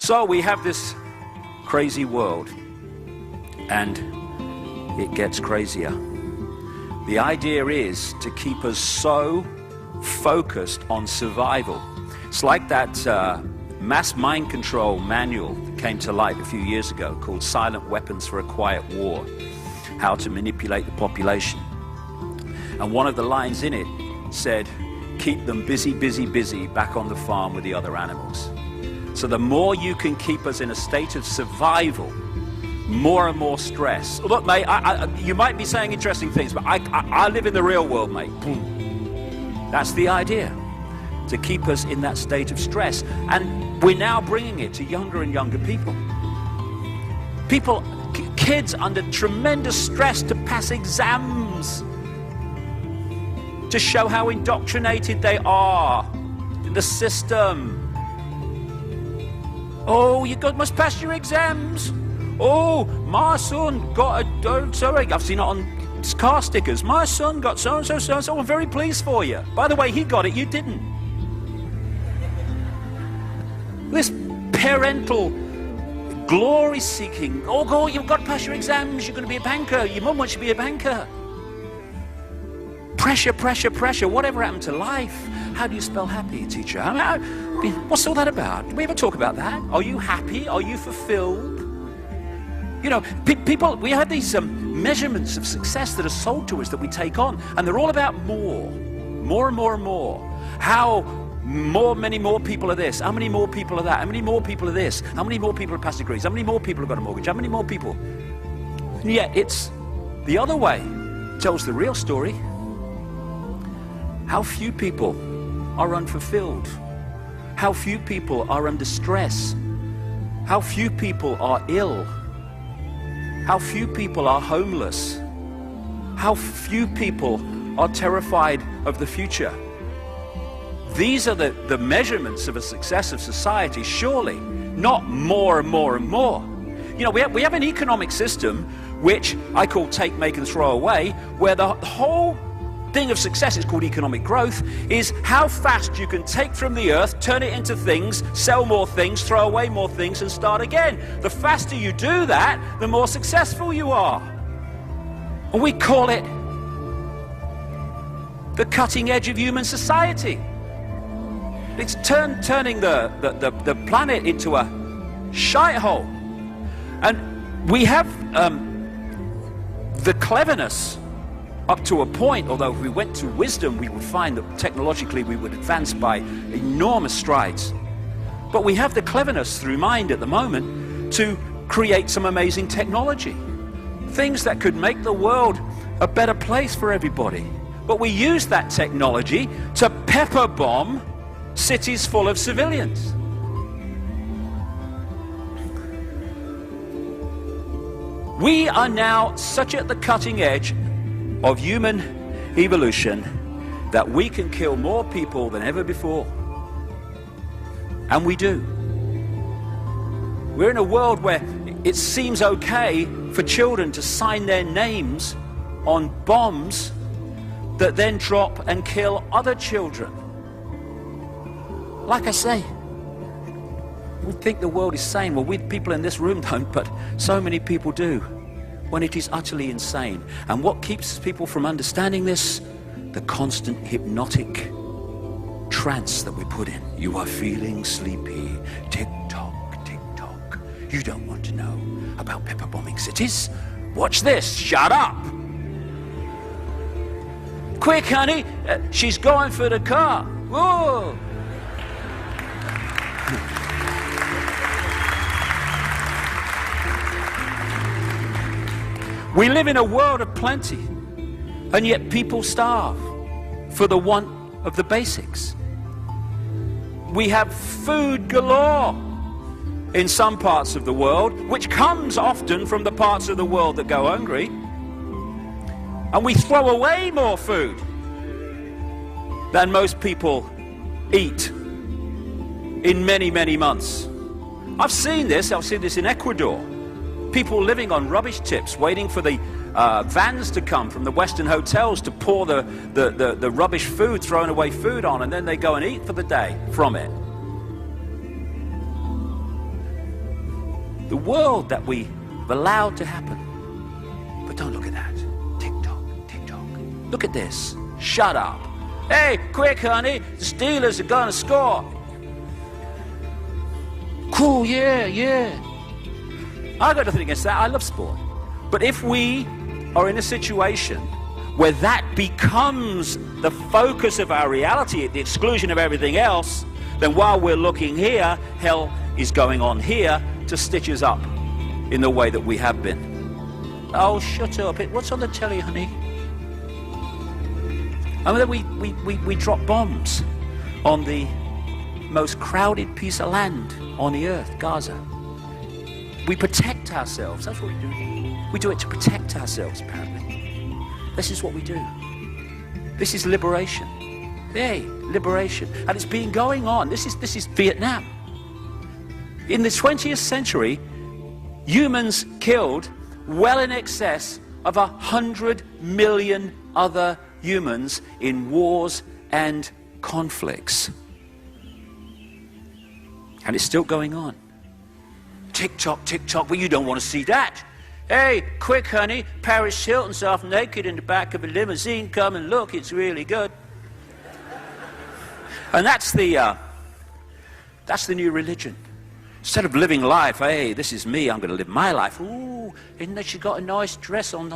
So we have this crazy world, and it gets crazier. The idea is to keep us so focused on survival. It's like that mass mind control manual that came to light a few years ago called Silent Weapons for a Quiet War, how to manipulate the population. And one of the lines in it said, keep them busy, busy, busy back on the farm with the other animals. So the more you can keep us in a state of survival, more and more stress. Look, mate, you might be saying interesting things, but I live in the real world, mate. That's the idea, to keep us in that state of stress. And we're now bringing it to younger and younger people. Kids under tremendous stress to pass exams, to show how indoctrinated they are in the system. Oh, must pass your exams. Oh, my son got sorry, I've seen it on car stickers. My son got so-and-so, so-and-so. I'm very pleased for you. By the way, he got it, you didn't. This parental glory-seeking. Oh, go, you've got to pass your exams. You're going to be a banker. Your mum wants you to be a banker. Pressure, pressure, pressure. Whatever happened to life? How do you spell happy, teacher? What's all that about? Did we ever talk about that? Are you happy? Are you fulfilled? You know, people, we have these measurements of success that are sold to us that we take on, and they're all about more and more and more. How many more people are this? How many more people are that? How many more people are this? How many more people have passed degrees? How many more people have got a mortgage? How many more people? And yet it's the other way. It tells the real story. How few people are unfulfilled. How few people are under stress. How few people are ill. How few people are homeless. How few people are terrified of the future. These are the measurements of a success of society, surely, not more and more and more. You know, we have an economic system which I call take, make and throw away, where the whole thing of success is called economic growth, is how fast you can take from the earth, turn it into things, sell more things, throw away more things and start again. The faster you do that, the more successful you are. And we call it the cutting edge of human society. It's turning the planet into a shite hole. And we have the cleverness up to a point, although if we went to wisdom, we would find that technologically we would advance by enormous strides. But we have the cleverness through mind at the moment to create some amazing technology. Things that could make the world a better place for everybody. But we use that technology to pepper bomb cities full of civilians. We are now such at the cutting edge of human evolution that we can kill more people than ever before. And we do. We're in a world where it seems okay for children to sign their names on bombs that then drop and kill other children. Like I say, we think the world is sane. Well, we people in this room don't, but so many people do, when it is utterly insane. And what keeps people from understanding this? The constant hypnotic trance that we put in. You are feeling sleepy. Tick-tock, tick-tock. You don't want to know about pepper bombing cities? Watch this. Shut up. Quick, honey. She's going for the car. Whoa. We live in a world of plenty, and yet people starve for the want of the basics. We have food galore in some parts of the world, which comes often from the parts of the world that go hungry. And we throw away more food than most people eat in many, many months. I've seen this in Ecuador. People living on rubbish tips, waiting for the vans to come from the Western hotels to pour the rubbish food, thrown away food on, and then they go and eat for the day from it. The world that we've allowed to happen. But don't look at that. Tick-tock, tick-tock. Look at this. Shut up. Hey, quick, honey. The Steelers are going to score. Cool, yeah, yeah. I've got nothing against that. I love sport. But if we are in a situation where that becomes the focus of our reality at the exclusion of everything else, then while we're looking here, hell is going on here to stitch us up in the way that we have been. Oh, shut up. What's on the telly, honey? And then we drop bombs on the most crowded piece of land on the earth, Gaza. We protect ourselves. That's what we do. We do it to protect ourselves, apparently. This is what we do. This is liberation. Hey, liberation. And it's been going on. This is Vietnam. In the 20th century, humans killed well in excess of 100 million other humans in wars and conflicts. And it's still going on. Tick-tock, tick-tock, well, you don't want to see that. Hey, quick, honey, Paris Hilton's half naked in the back of a limousine. Come and look, it's really good. And that's the new religion. Instead of living life, hey, this is me, I'm going to live my life. Ooh, isn't that she got a nice dress on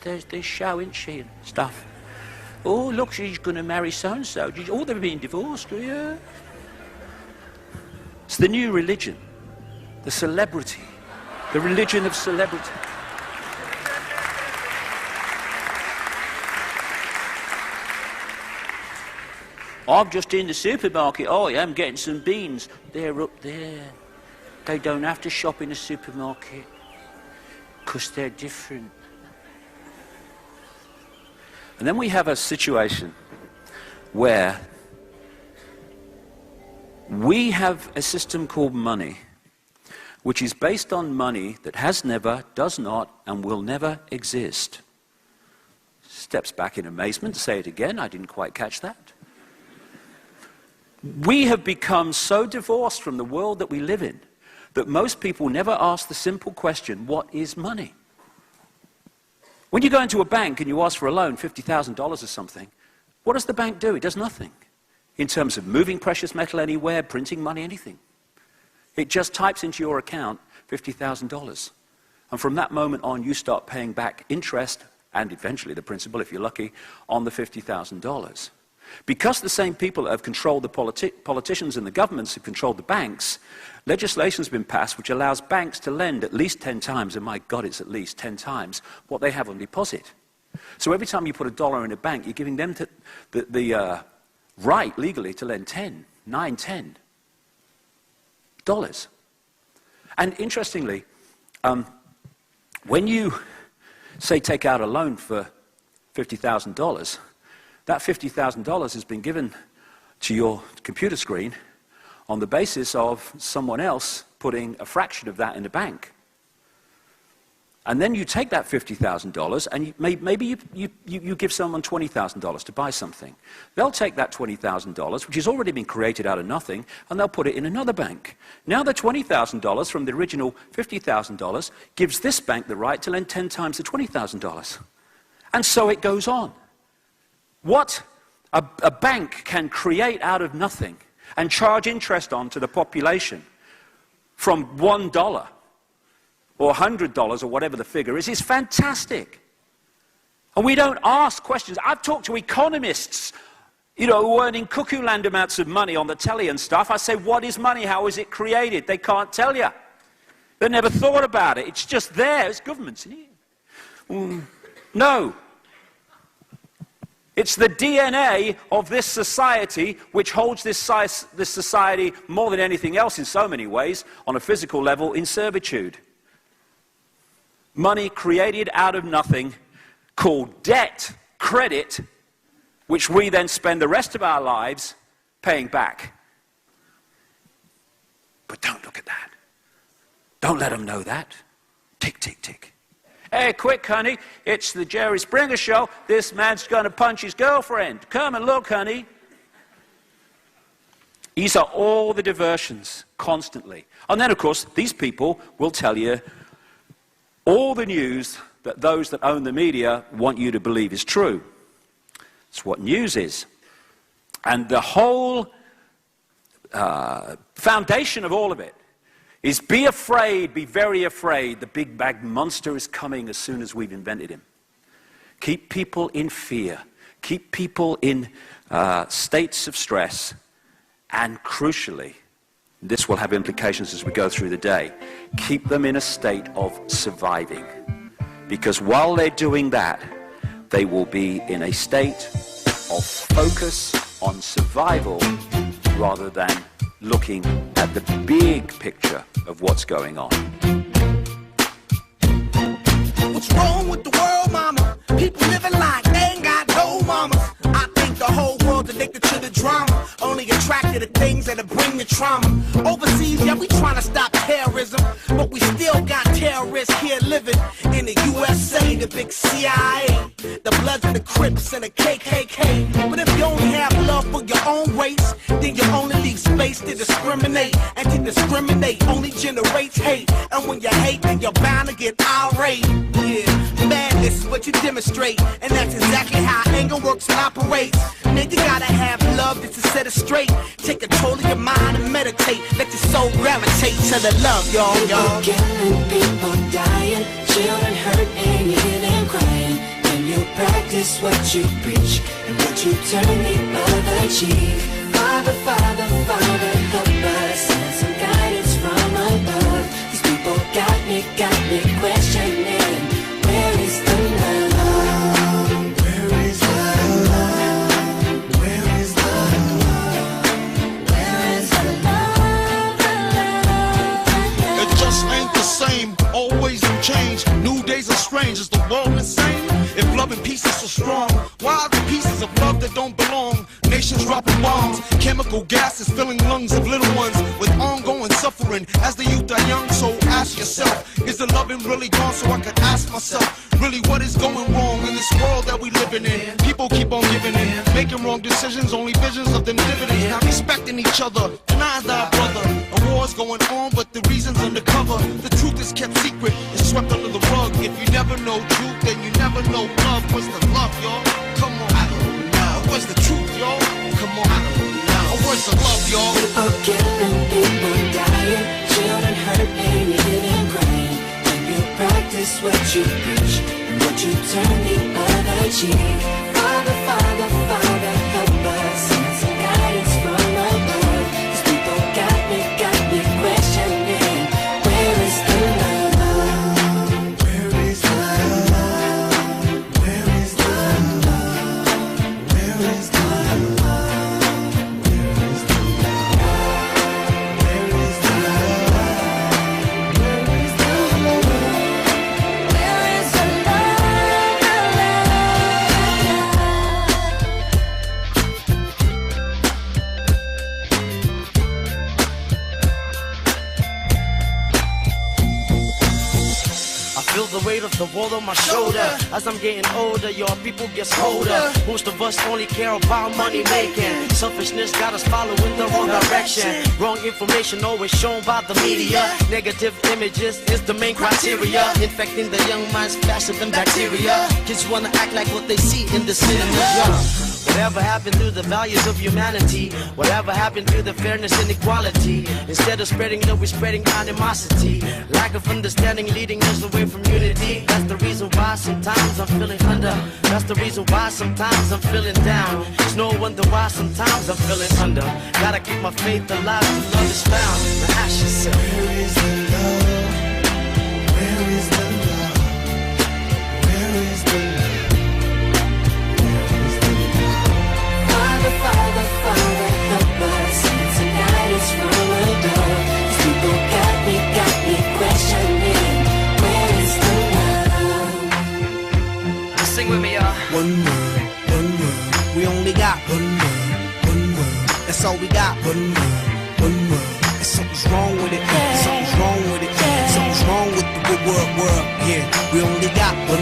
there's this show, isn't she, and stuff. Oh, look, she's going to marry so-and-so. Oh, they've been divorced, yeah. It's the new religion, the celebrity, the religion of celebrity. I'm just in the supermarket. Oh, yeah, I'm getting some beans. They're up there. They don't have to shop in a supermarket because they're different. And then we have a situation where we have a system called money, which is based on money that has never, does not, and will never exist. Steps back in amazement. Say it again. I didn't quite catch that. We have become so divorced from the world that we live in that most people never ask the simple question, what is money? When you go into a bank and you ask for a loan, $50,000 or something, what does the bank do? It does nothing in terms of moving precious metal anywhere, printing money, anything. It just types into your account $50,000. And from that moment on, you start paying back interest and eventually the principal, if you're lucky, on the $50,000. Because the same people that have controlled the politicians and the governments have controlled the banks, legislation has been passed which allows banks to lend at least 10 times, and my God, it's at least 10 times, what they have on deposit. So every time you put $1 in a bank, you're giving them the right legally to lend $10 dollars. And interestingly, when you, say, take out a loan for $50,000, that $50,000 has been given to your computer screen on the basis of someone else putting a fraction of that in the bank. And then you take that $50,000 and maybe you give someone $20,000 to buy something. They'll take that $20,000, which has already been created out of nothing, and they'll put it in another bank. Now the $20,000 from the original $50,000 gives this bank the right to lend 10 times the $20,000. And so it goes on. What a bank can create out of nothing and charge interest on to the population from $1 or $100 or whatever the figure is fantastic. And we don't ask questions. I've talked to economists, you know, who are earning cuckoo land amounts of money on the telly and stuff. I say, what is money? How is it created? They can't tell you. They never thought about it. It's just there. It's governments. No. It's the DNA of this society which holds this society more than anything else in so many ways, on a physical level, in servitude. Money created out of nothing, called debt, credit, which we then spend the rest of our lives paying back. But don't look at that. Don't let them know that. Tick, tick, tick. Hey, quick, honey, it's the Jerry Springer show. This man's going to punch his girlfriend. Come and look, honey. These are all the diversions constantly. And then, of course, these people will tell you all the news that those that own the media want you to believe is true. It's what news is. And the whole foundation of all of it is be afraid, be very afraid. The big bad monster is coming as soon as we've invented him. Keep people in fear. Keep people in states of stress. And crucially, this will have implications as we go through the day, keep them in a state of surviving. Because while they're doing that, they will be in a state of focus on survival rather than looking at the big picture of what's going on. What's wrong with the world, mama? People living like they ain't got no mamas. I think the whole world's addicted to the drama, only attracted to things that'll bring the trauma. Overseas, yeah, we trying to stop terrorism, but we still got terrorists here living in the USA, the big CIA, the Bloods and the Crips and the KKK. But if you only have love for your own race, then you only leave space to discriminate, and to discriminate only generates hate. And when you hate, then you're bound to get irate. Yeah, madness is what you demonstrate, and that's exactly how anger works and operates. Man, you gotta have love just to set it straight. Take control of your mind and meditate. Let your soul gravitate to the love, y'all. People killing, people dying, children hurt and you hear them crying. When you practice what you preach and what you turn the other cheek. Father, Father, Father, help us, send some guidance from above. These people got me questioning, where is the love? Where is the love? Where is the love? Where is the love? It just ain't the same, always in change. New days are strange, is the world insane? If love and peace is so strong, why are the pieces of love that don't belong? Nations dropping bombs, chemical gases filling lungs of little ones with ongoing suffering as the youth are young. So ask yourself, is the loving really gone? So I could ask myself, really what is going wrong in this world that we living in? People keep on giving in, making wrong decisions, only visions of them dividends. Not respecting each other, denying thy brother. A war's going on, but the reason's undercover. The truth is kept secret, it's swept under the rug. If you never know truth, then you never know love. Where's the love, y'all? Come on, I don't know. Where's the truth, y'all? Come on, I don't know. Where's the love, y'all? People killing, people dying, children hurt and you hear them crying. When you practice what you preach and what you turn the other cheek. Father, Father, Father, help us, send some guidance from above. These people got me questioning, where is the love? Where is the love? Where is the love? Where is the love? Where is the love? Where is the love? Where is the love? Where is the I feel the weight of the world on my shoulder. As I'm getting older, your people get colder. Most of us only care about money making. Selfishness got us following the wrong direction. Wrong information always shown by the media. Negative images is the main criteria. Infecting the young minds faster than bacteria. Kids wanna act like what they see in the cinema. Whatever happened to the values of humanity? Whatever happened to the fairness and equality? Instead of spreading love, we're spreading animosity. Lack of understanding leading us away from unity. That's the reason why sometimes I'm feeling under. That's the reason why sometimes I'm feeling down. It's no wonder why sometimes I'm feeling under. Gotta keep my faith alive till love is found. Now ask yourself, Where is the love? Where is the love? Where is the love? Father, Father, Father, help us, send some guidance from above. These people got me questioning, where is the love? sing with me, y'all. One word, we only got one word, that's all we got. One word, and something's wrong with it, something's wrong with it, something's wrong with the good world, yeah, we only got one